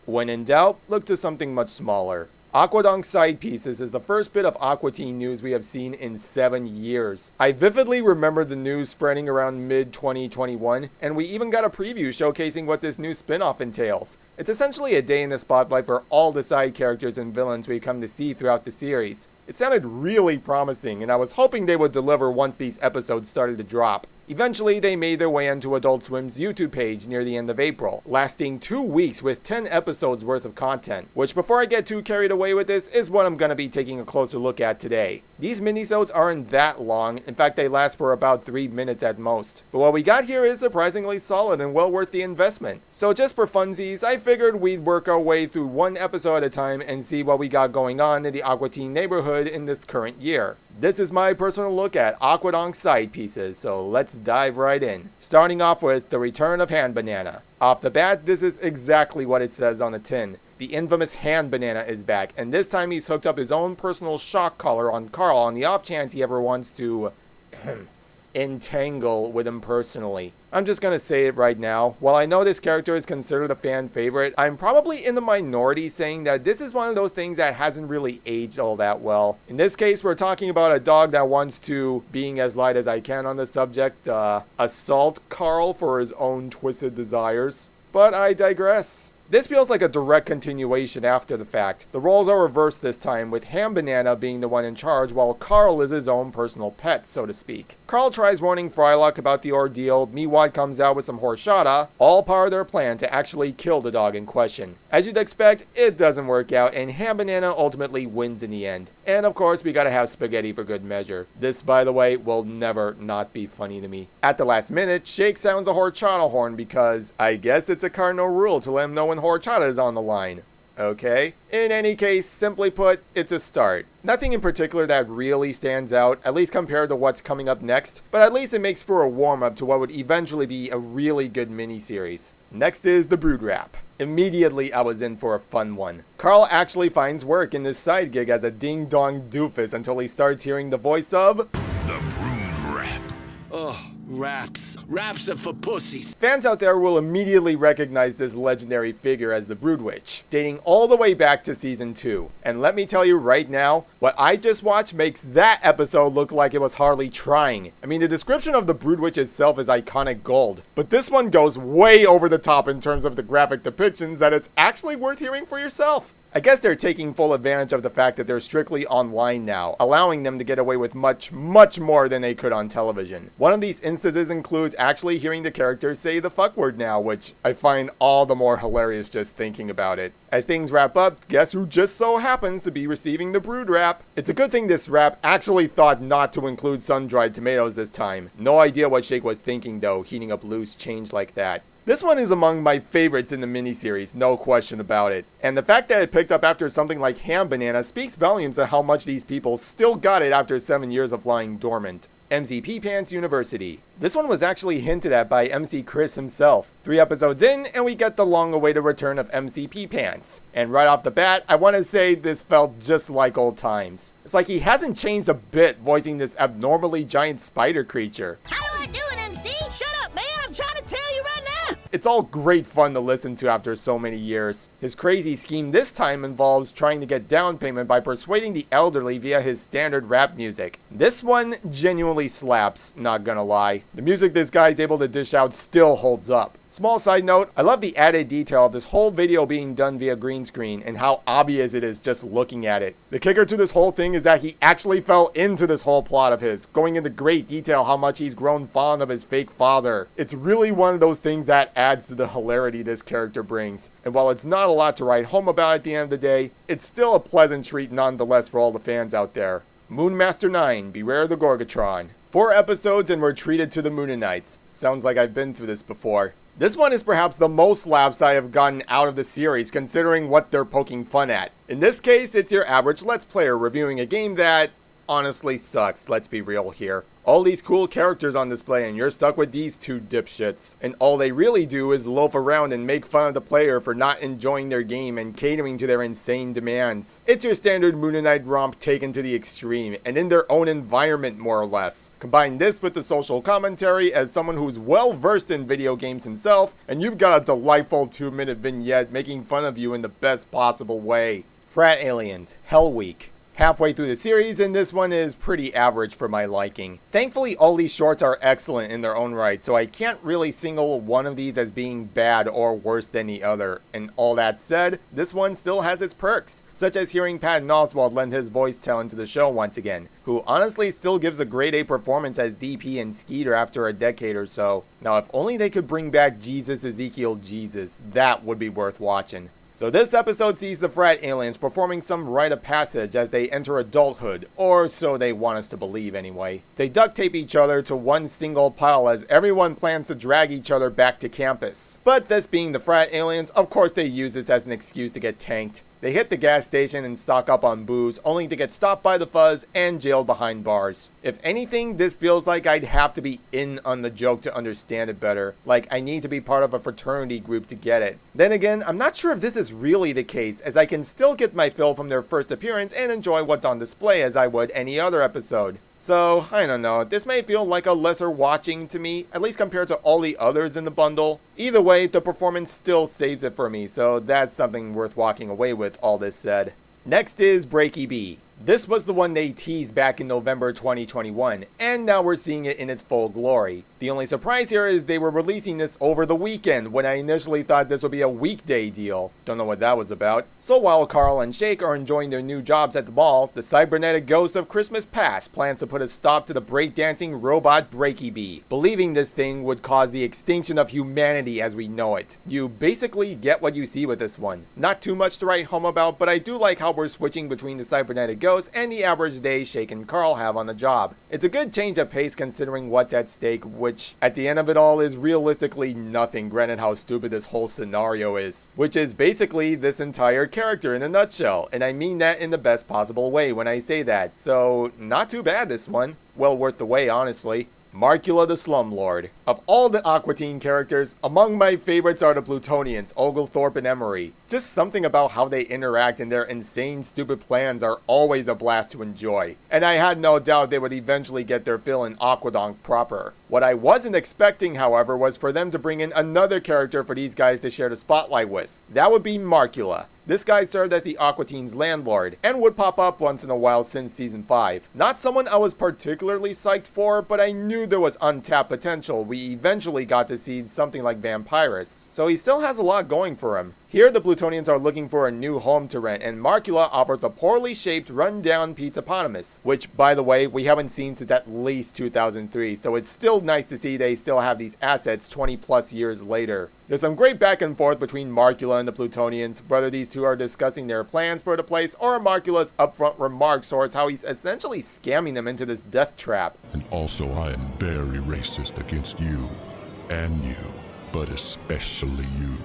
When in doubt, look to something much smaller. Aquadonk Side Pieces is the first bit of Aqua Teen news we have seen in 7 years. I vividly remember the news spreading around mid-2021, and we even got a preview showcasing what this new spin-off entails. It's essentially a day in the spotlight for all the side characters and villains we've come to see throughout the series. It sounded really promising, and I was hoping they would deliver once these episodes started to drop. Eventually, they made their way onto Adult Swim's YouTube page near the end of April, lasting 2 weeks with 10 episodes worth of content, which before I get too carried away with this is what I'm going to be taking a closer look at today. These minisodes aren't that long, in fact they last for about 3 minutes at most, but what we got here is surprisingly solid and well worth the investment. So just for funsies, I figured we'd work our way through one episode at a time and see what we got going on in the Aqua Teen neighborhood in this current year. This is my personal look at Aquadonk Side Pieces, so let's dive right in. Starting off with the return of Hand Banana. Off the bat, this is exactly what it says on the tin. The infamous Hand Banana is back, and this time he's hooked up his own personal shock collar on Carl on the off chance he ever wants to entangle with him personally. I'm just gonna say it right now. While I know this character is considered a fan favorite, I'm probably in the minority saying that this is one of those things that hasn't really aged all that well. In this case, we're talking about a dog that wants to, being as light as I can on the subject, assault Carl for his own twisted desires. But I digress. This feels like a direct continuation after the fact. The roles are reversed this time, with Ham Banana being the one in charge while Carl is his own personal pet, so to speak. Carl tries warning Frylock about the ordeal, Miwad comes out with some horchata, all part of their plan to actually kill the dog in question. As you'd expect, it doesn't work out, and Ham Banana ultimately wins in the end. And of course, we gotta have spaghetti for good measure. This, by the way, will never not be funny to me. At the last minute, Shake sounds a horchata horn because I guess it's a cardinal rule to let him know when horchata is on the line. Okay? In any case, simply put, it's a start. Nothing in particular that really stands out, at least compared to what's coming up next, but at least it makes for a warm-up to what would eventually be a really good miniseries. Next is the Brood Rap. Immediately, I was in for a fun one. Carl actually finds work in this side gig as a ding-dong doofus until he starts hearing the voice of the Brood Rap. Ugh. Raps. Raps are for pussies. Fans out there will immediately recognize this legendary figure as the Brood Witch, dating all the way back to season 2. And let me tell you right now, what I just watched makes that episode look like it was hardly trying. I mean, the description of the Brood Witch itself is iconic gold, but this one goes way over the top in terms of the graphic depictions that it's actually worth hearing for yourself. I guess they're taking full advantage of the fact that they're strictly online now, allowing them to get away with much more than they could on television. One of these instances includes actually hearing the characters say the fuck word now, which I find all the more hilarious just thinking about it. As things wrap up, guess who just so happens to be receiving the Brood Rap? It's a good thing this rap actually thought not to include sun-dried tomatoes this time. No idea what Shake was thinking though, heating up loose change like that. This one is among my favorites in the miniseries, no question about it. And the fact that it picked up after something like Ham Banana speaks volumes of how much these people still got it after 7 years of lying dormant. MLP Pants University. This one was actually hinted at by MC Chris himself. 3 episodes in, and we get the long-awaited return of MLP Pants. And right off the bat, I want to say this felt just like old times. It's like he hasn't changed a bit voicing this abnormally giant spider creature. How do I do it, MC? Shut up, man! I'm trying to tell you right now! It's all great fun to listen to after so many years. His crazy scheme this time involves trying to get down payment by persuading the elderly via his standard rap music. This one genuinely slaps, not gonna lie. The music this guy's able to dish out still holds up. Small side note, I love the added detail of this whole video being done via green screen and how obvious it is just looking at it. The kicker to this whole thing is that he actually fell into this whole plot of his, going into great detail how much he's grown fond of his fake father. It's really one of those things that adds to the hilarity this character brings. And while it's not a lot to write home about at the end of the day, it's still a pleasant treat nonetheless for all the fans out there. Moonmaster 9, Beware the Gorgatron. 4 episodes and we're treated to the Mooninites. Sounds like I've been through this before. This one is perhaps the most laughs I have gotten out of the series considering what they're poking fun at. In this case, it's your average Let's Player reviewing a game that honestly sucks, let's be real here. All these cool characters on display and you're stuck with these two dipshits. And all they really do is loaf around and make fun of the player for not enjoying their game and catering to their insane demands. It's your standard Moon Knight romp taken to the extreme and in their own environment more or less. Combine this with the social commentary as someone who's well versed in video games himself, and you've got a delightful 2-minute vignette making fun of you in the best possible way. Frat Aliens, Hell Week. Halfway through the series, and this one is pretty average for my liking. Thankfully, all these shorts are excellent in their own right, so I can't really single one of these as being bad or worse than the other. And all that said, this one still has its perks, such as hearing Patton Oswalt lend his voice talent to the show once again, who honestly still gives a grade A performance as DP and Skeeter after a decade or so. Now, if only they could bring back Jesus Ezekiel Jesus, that would be worth watching. So this episode sees the Frat aliens performing some rite of passage as they enter adulthood, or so they want us to believe anyway. They duct tape each other to one single pile as everyone plans to drag each other back to campus. But this being the Frat aliens, of course they use this as an excuse to get tanked. They hit the gas station and stock up on booze, only to get stopped by the fuzz and jailed behind bars. If anything, this feels like I'd have to be in on the joke to understand it better. Like, I need to be part of a fraternity group to get it. Then again, I'm not sure if this is really the case, as I can still get my fill from their first appearance and enjoy what's on display as I would any other episode. So, I don't know, this may feel like a lesser watching to me, at least compared to all the others in the bundle. Either way, the performance still saves it for me, so that's something worth walking away with, all this said. Next is Breaky Bee. This was the one they teased back in November 2021, and now we're seeing it in its full glory. The only surprise here is they were releasing this over the weekend, when I initially thought this would be a weekday deal. Don't know what that was about. So while Carl and Shake are enjoying their new jobs at the mall, the cybernetic ghost of Christmas past plans to put a stop to the breakdancing robot Breaky Bee, believing this thing would cause the extinction of humanity as we know it. You basically get what you see with this one. Not too much to write home about, but I do like how we're switching between the cybernetic ghost and the average day Shake and Carl have on the job. It's a good change of pace considering what's at stake, which at the end of it all is realistically nothing, granted how stupid this whole scenario is. Which is basically this entire character in a nutshell, and I mean that in the best possible way when I say that, so not too bad this one. Well worth the wait, honestly. Markula the Slumlord. Of all the Aqua Teen characters, among my favorites are the Plutonians, Oglethorpe and Emery. Just something about how they interact and their insane stupid plans are always a blast to enjoy. And I had no doubt they would eventually get their fill in Aquadonk proper. What I wasn't expecting, however, was for them to bring in another character for these guys to share the spotlight with. That would be Markula. This guy served as the Aqua Teen's landlord, and would pop up once in a while since Season 5. Not someone I was particularly psyched for, but I knew there was untapped potential. We eventually got to see something like Vampirus, so he still has a lot going for him. Here, the Plutonians are looking for a new home to rent, and Markula offers the poorly shaped, run-down Pizzapotamus, which, by the way, we haven't seen since at least 2003, so it's still nice to see they still have these assets 20 plus years later. There's some great back and forth between Markula and the Plutonians, whether these two are discussing their plans for the place, or Markula's upfront remarks towards how he's essentially scamming them into this death trap. And also I am very racist against you, and you, but especially you,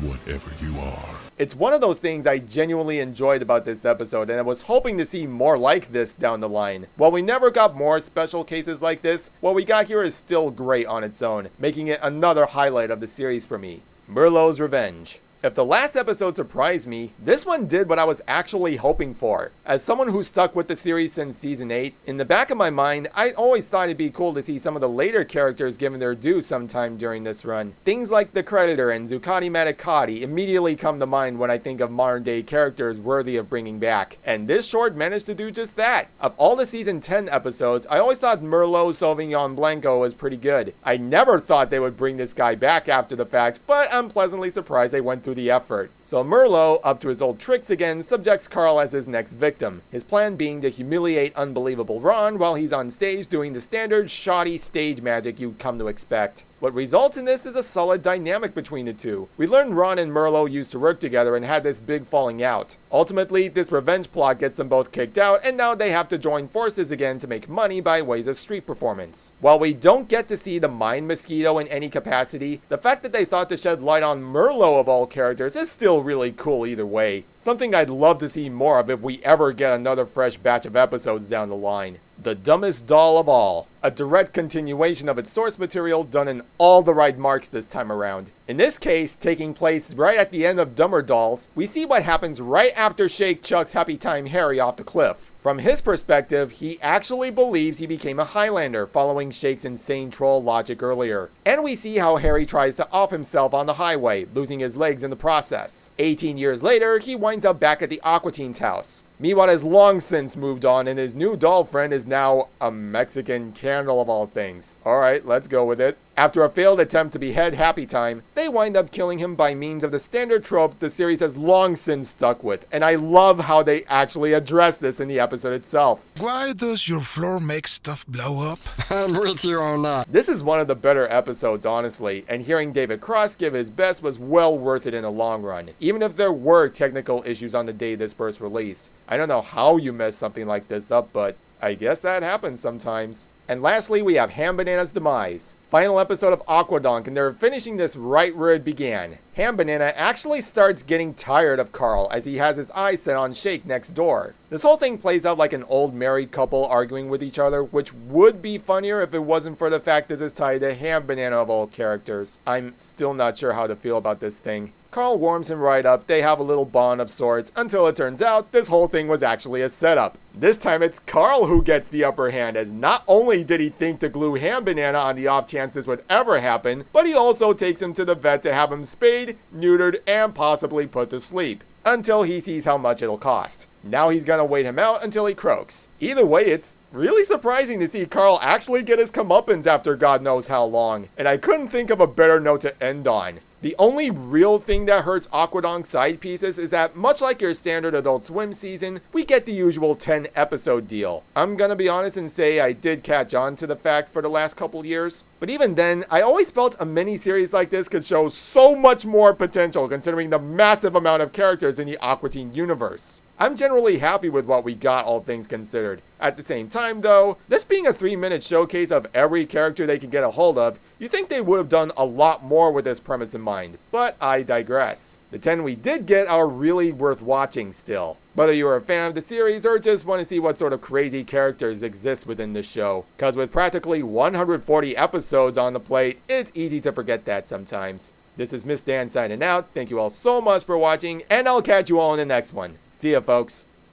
whatever you are. It's one of those things I genuinely enjoyed about this episode, and I was hoping to see more like this down the line. While we never got more special cases like this, what we got here is still great on its own, making it another highlight of the series for me. Merlots Revenge. If the last episode surprised me, this one did what I was actually hoping for. As someone who stuck with the series since Season 8, in the back of my mind, I always thought it'd be cool to see some of the later characters given their due sometime during this run. Things like the Creditor and Zuccotti Manicotti immediately come to mind when I think of modern day characters worthy of bringing back, and this short managed to do just that. Of all the Season 10 episodes, I always thought Merlot Sauvignon Blanco was pretty good. I never thought they would bring this guy back after the fact, but I'm pleasantly surprised they went through the effort. So Merlot, up to his old tricks again, subjects Carl as his next victim. His plan being to humiliate unbelievable Ron while he's on stage doing the standard shoddy stage magic you'd come to expect. What results in this is a solid dynamic between the two. We learned Ron and Merlot used to work together and had this big falling out. Ultimately, this revenge plot gets them both kicked out, and now they have to join forces again to make money by ways of street performance. While we don't get to see the Mind Mosquito in any capacity, the fact that they thought to shed light on Merlot of all characters is still still really cool either way. Something I'd love to see more of if we ever get another fresh batch of episodes down the line. The Dumbest Doll of All, a direct continuation of its source material done in all the right marks this time around. In this case, taking place right at the end of Dumber Dolls, we see what happens right after Shake chucks Happy Time Harry off the cliff. From his perspective, he actually believes he became a Highlander following Shake's insane troll logic earlier. And we see how Harry tries to off himself on the highway, losing his legs in the process. 18 years later, he winds up back at the Aqua Teen's house. Meanwhile has long since moved on, and his new doll friend is now a Mexican candle of all things. Alright, let's go with it. After a failed attempt to behead Happy Time, they wind up killing him by means of the standard trope the series has long since stuck with, and I love how they actually address this in the episode itself. Why does your floor make stuff blow up? I'm with you on that. This is one of the better episodes, honestly, and hearing David Cross give his best was well worth it in the long run, even if there were technical issues on the day this first released. I don't know how you mess something like this up, but I guess that happens sometimes. And lastly, we have Ham Banana's demise. Final episode of Aquadonk, and they're finishing this right where it began. Ham Banana actually starts getting tired of Carl as he has his eyes set on Shake next door. This whole thing plays out like an old married couple arguing with each other, which would be funnier if it wasn't for the fact this is tied to Ham Banana of all characters. I'm still not sure how to feel about this thing. Carl warms him right up, they have a little bond of sorts, until it turns out this whole thing was actually a setup. This time it's Carl who gets the upper hand, as not only did he think to glue Ham Banana on the off chance this would ever happen, but he also takes him to the vet to have him spayed, neutered, and possibly put to sleep, until he sees how much it'll cost. Now he's gonna wait him out until he croaks. Either way, it's really surprising to see Carl actually get his comeuppance after God knows how long, and I couldn't think of a better note to end on. The only real thing that hurts Aquadonk's side pieces is that, much like your standard Adult Swim season, we get the usual 10 episode deal. I'm gonna be honest and say I did catch on to the fact for the last couple years, but even then, I always felt a mini-series like this could show so much more potential considering the massive amount of characters in the Aqua Teen universe. I'm generally happy with what we got, all things considered. At the same time though, this being a 3-minute showcase of every character they can get a hold of, you think they would have done a lot more with this premise in mind, but I digress. The 10 we did get are really worth watching still. Whether you're a fan of the series or just want to see what sort of crazy characters exist within the show, cause with practically 140 episodes on the plate, it's easy to forget that sometimes. This is Miss Dan signing out, thank you all so much for watching, and I'll catch you all in the next one. See ya folks.